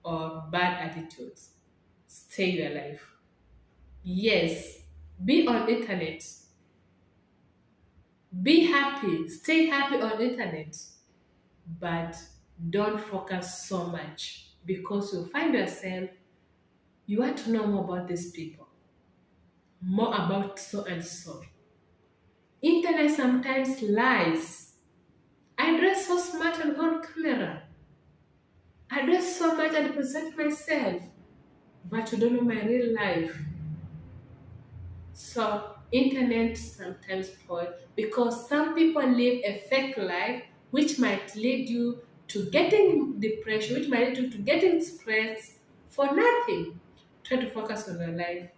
or bad attitudes. Stay your life. Yes, be on internet. Be happy. Stay happy on internet. But don't focus so much because you'll find yourself you want to know more about these people, more about so and so. Internet sometimes lies. I dress so smart and on camera. I dress so much and present myself, but you don't know my real life. So internet sometimes spoil because some people live a fake life which might lead you to getting depression, which might lead you to getting stressed for nothing. Try to focus on your life,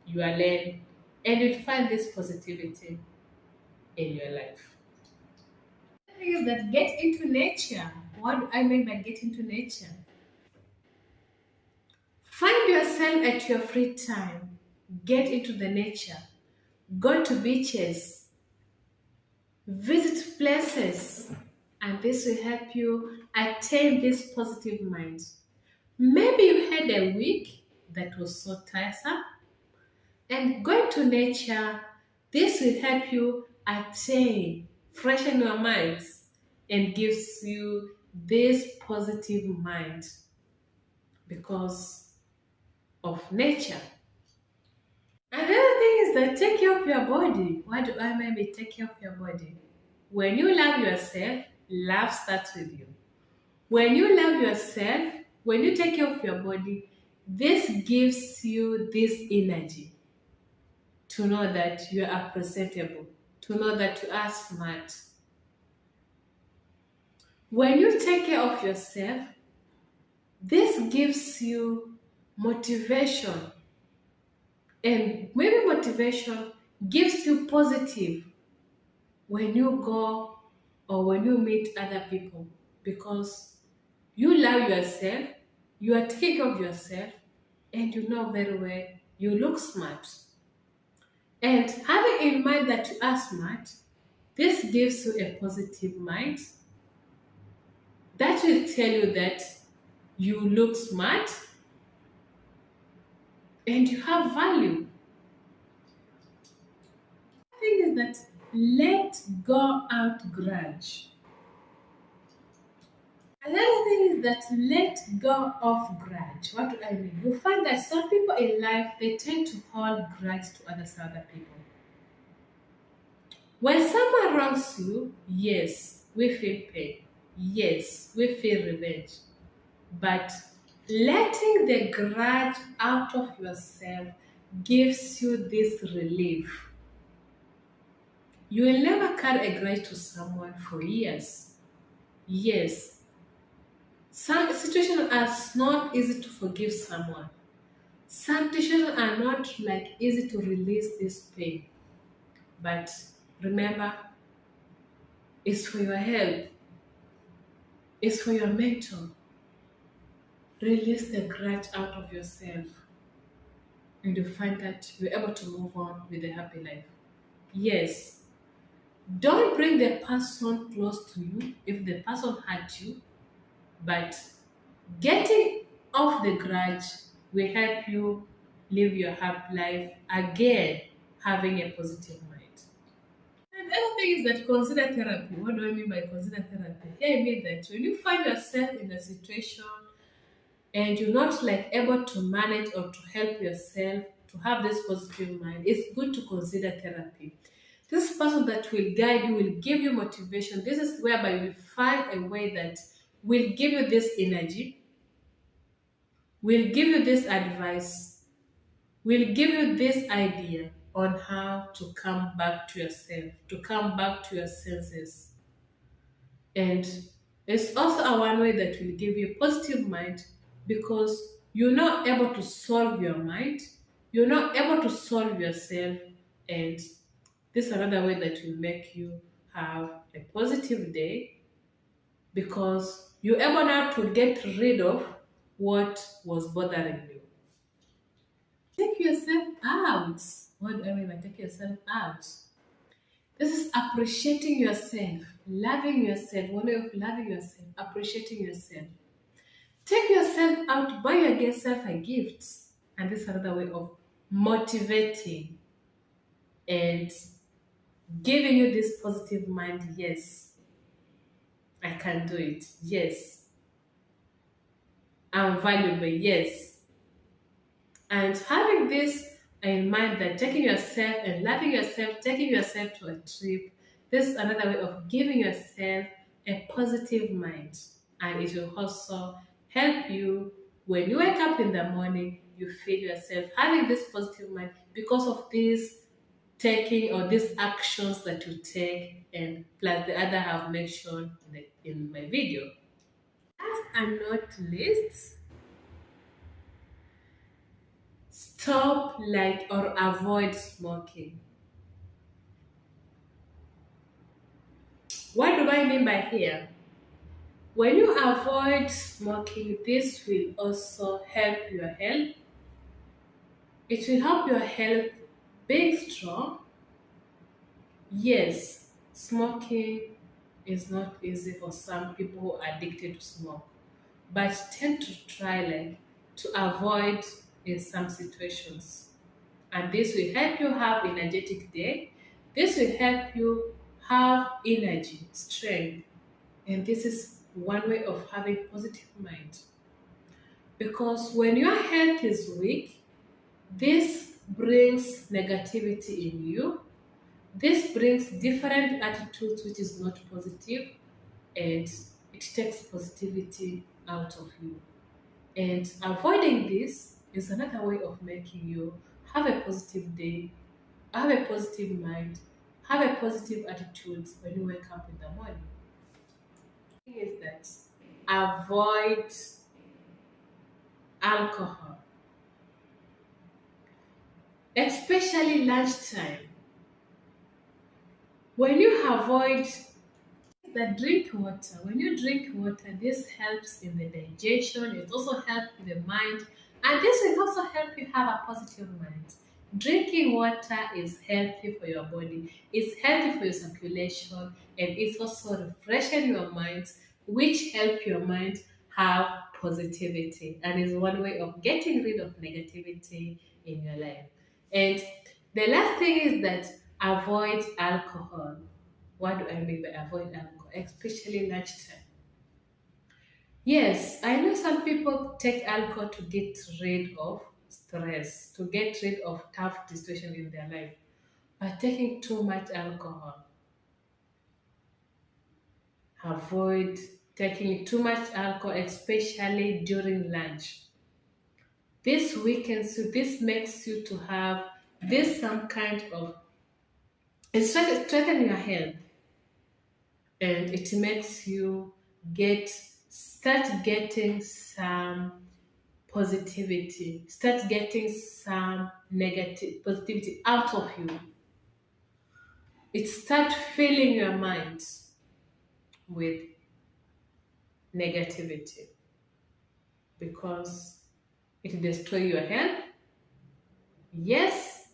you are learn, and you'll find this positivity in your life. The thing is that get into nature. What do I mean by get into nature? Find yourself at your free time. Get into the nature. Go to beaches, visit places, and this will help you attain this positive mind. Maybe you had a week that was so tiresome, and going to nature, this will help you attain, freshen your minds, and gives you this positive mind because of nature. Another thing is that take care of your body. What do I mean by take care of your body? When you love yourself, love starts with you. When you love yourself, when you take care of your body, this gives you this energy to know that you are presentable, to know that you are smart. When you take care of yourself, this gives you motivation, and maybe motivation gives you positive when you go or when you meet other people because you love yourself, you are taking care of yourself, and you know very well you look smart. And having in mind that you are smart, this gives you a positive mind that will tell you that you look smart and you have value. The thing is that let go out grudge. Another thing is that let go of grudge. What do I mean? You find that some people in life they tend to hold grudge to other people. When someone wrongs you, yes, we feel pain. Yes, we feel revenge. But letting the grudge out of yourself gives you this relief. You will never carry a grudge to someone for years. Yes, some situations are not easy to forgive someone. Some situations are not like easy to release this pain. But remember, it's for your health, it's for your mental. Release the grudge out of yourself and you find that you're able to move on with a happy life. Yes, don't bring the person close to you if the person hurt you, but getting off the grudge will help you live your happy life again, having a positive mind. And the other thing is that consider therapy. What do I mean by consider therapy? Here I mean that when you find yourself in a situation and you're not like able to manage or to help yourself to have this positive mind, it's good to consider therapy. This person that will guide you, will give you motivation. This is whereby you will find a way that will give you this energy, will give you this advice, will give you this idea on how to come back to yourself, to come back to your senses. And it's also a one way that will give you a positive mind because you're not able to solve your mind, you're not able to solve yourself, and this is another way that will make you have a positive day because you're able now to get rid of what was bothering you. Take yourself out. What do I mean by take yourself out? This is appreciating yourself, loving yourself, one way of loving yourself, appreciating yourself. Take yourself out, buy yourself a gift. And this is another way of motivating and giving you this positive mind. Yes, I can do it. Yes, I'm valuable. Yes. And having this in mind that taking yourself and loving yourself, taking yourself to a trip, this is another way of giving yourself a positive mind. And it will also help you when you wake up in the morning, you feel yourself having this positive mind because of these taking or these actions that you take and plus the other I have mentioned in my video. Last and not least, stop like or avoid smoking. What do I mean by here? When you avoid smoking, this will also help your health. It will help your health being strong. Yes, smoking is not easy for some people who are addicted to smoke, but tend to try like to avoid in some situations. And this will help you have energetic day. This will help you have energy, strength, and this is one way of having positive mind. Because when your health is weak, this brings negativity in you. This brings different attitudes which is not positive and it takes positivity out of you. And avoiding this is another way of making you have a positive day, have a positive mind, have a positive attitude when you wake up in the morning. The thing is that avoid alcohol, especially lunchtime. When you avoid that, drink water. When you drink water, this helps in the digestion, it also helps in the mind, and this will also help you have a positive mind. Drinking water is healthy for your body, it's healthy for your circulation, and it's also refreshing your mind, which help your mind have positivity and is one way of getting rid of negativity in your life. And the last thing is that avoid alcohol. What do I mean by avoid alcohol? Especially lunchtime. Yes, I know some people take alcohol to get rid of stress, to get rid of tough situation in their life. But taking too much alcohol, avoid taking too much alcohol, especially during lunch. This weakens you, this makes you to have this some kind of, strengthen your health, and it makes you start getting some positivity, start getting some negative positivity out of you. It start filling your mind with negativity because it destroy your health. Yes,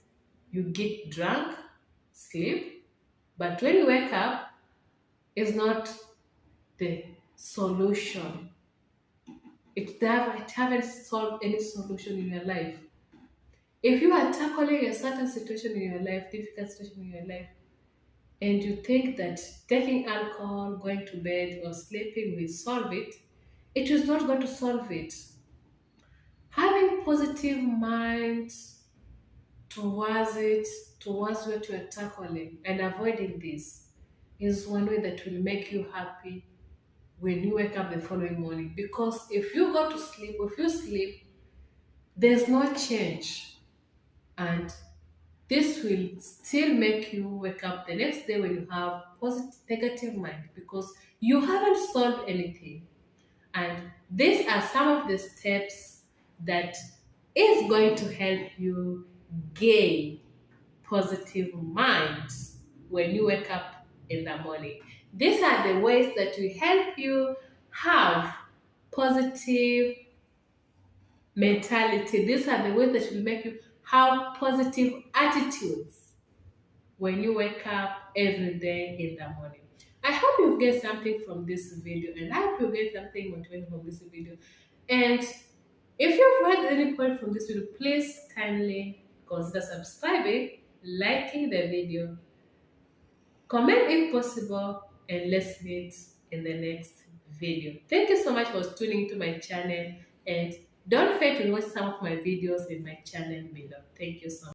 you get drunk, sleep, but when you wake up, it's not the solution. It haven't solved any solution in your life. If you are tackling a certain situation in your life, difficult situation in your life, and you think that taking alcohol, going to bed, or sleeping will solve it, it is not going to solve it. Having positive minds towards it, towards what you are tackling, and avoiding this is one way that will make you happy when you wake up the following morning. Because if you go to sleep, if you sleep, there's no change. And this will still make you wake up the next day when you have positive negative mind because you haven't solved anything. And these are some of the steps that is going to help you gain positive minds when you wake up in the morning. These are the ways that will help you have positive mentality. These are the ways that will make you have positive attitudes when you wake up every day in the morning. I hope you get something from this video, and I hope you get something motivating from this video. And if you've heard any point from this video, please kindly consider subscribing, liking the video, comment if possible, and let's meet in the next video. Thank you so much for tuning to my channel, and don't forget to watch some of my videos in my channel below. Thank you so much.